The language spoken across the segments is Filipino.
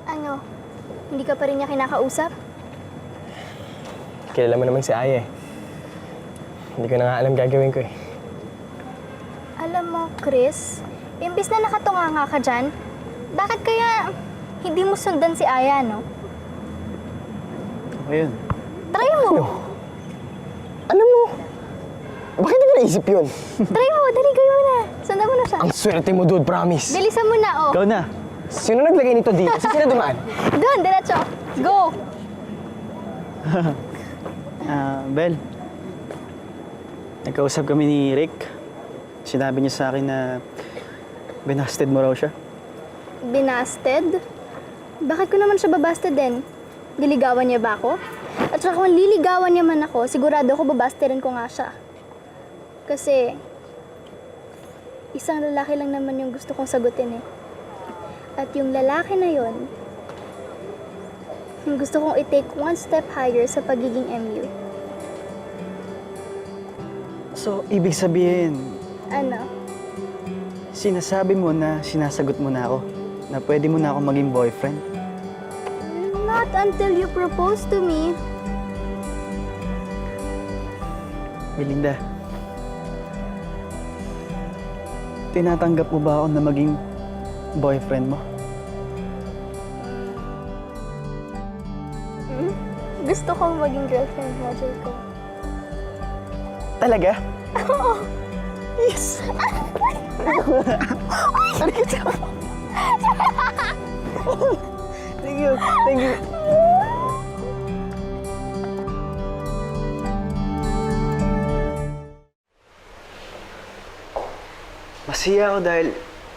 Ano? Hindi ka pa rin niya kinakausap? Kilala mo naman si Aya eh. Hindi ko na nga alam gagawin ko eh. Alam mo, Chris, imbis na nakatunganga ka dyan, bakit kaya hindi mo sundan si Aya, no? Ayun. Try mo! Alam mo, bakit hindi ko naisip yun? Try mo! Dali, gawin mo na! Sundan mo na siya. Ang swerte mo, dude, promise. Bilisan mo na, oh. Ikaw na. Sino naglagay nito dito? Saan sila dumaan? Doon, diretso. Go! Bel. Nagkausap kami ni Rick. Sinabi niya sa akin na binasted mo raw siya. Binasted? Bakit ko naman siya babasted din? Liligawan niya ba ako? At saka kung liligawan niya man ako, sigurado ako babasterin ko nga siya. Kasi, isang lalaki lang naman yung gusto kong sagutin eh. At yung lalaki na yon, yung gusto kong i-take one step higher sa pagiging MU. So, ibig sabihin, Ano? sinasabi mo na sinasagot mo na ako na pwede mo na ako maging boyfriend? Not until you propose to me. Belinda, tinatanggap mo ba ako na maging boyfriend mo? Gusto kong maging girlfriend mo, Jacob. Talaga? Oo. Yes! Thank you. Thank you. Masaya ako dahil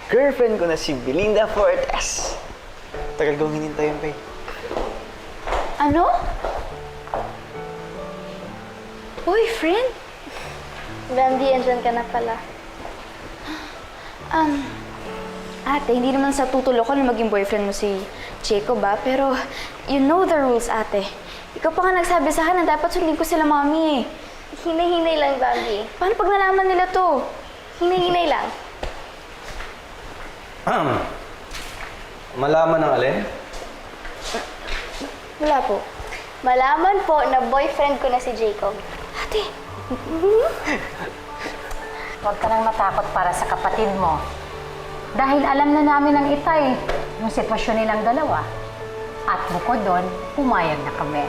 girlfriend ko na si Belinda Fortes. Tagal kong hinintay yun, Pay. Ano? Boyfriend? Brandy, andyan ka na pala. Ate, hindi naman sa tutuloko na maging boyfriend mo si Jacob ba? Pero, you know the rules, ate. Ikaw pa nga nagsabi sa akin na dapat sundin ko sila mami eh. Hinay-hinay lang, Brandy. Paano pag nalaman nila to? Hinay-hinay lang. Malaman ng alin? Wala po. Malaman po na boyfriend ko na si Jacob. Ate, Huwag ka nang matakot para sa kapatid mo. Dahil alam na namin ng itay yung sitwasyon nilang dalawa. At bukod doon, pumayag na kami.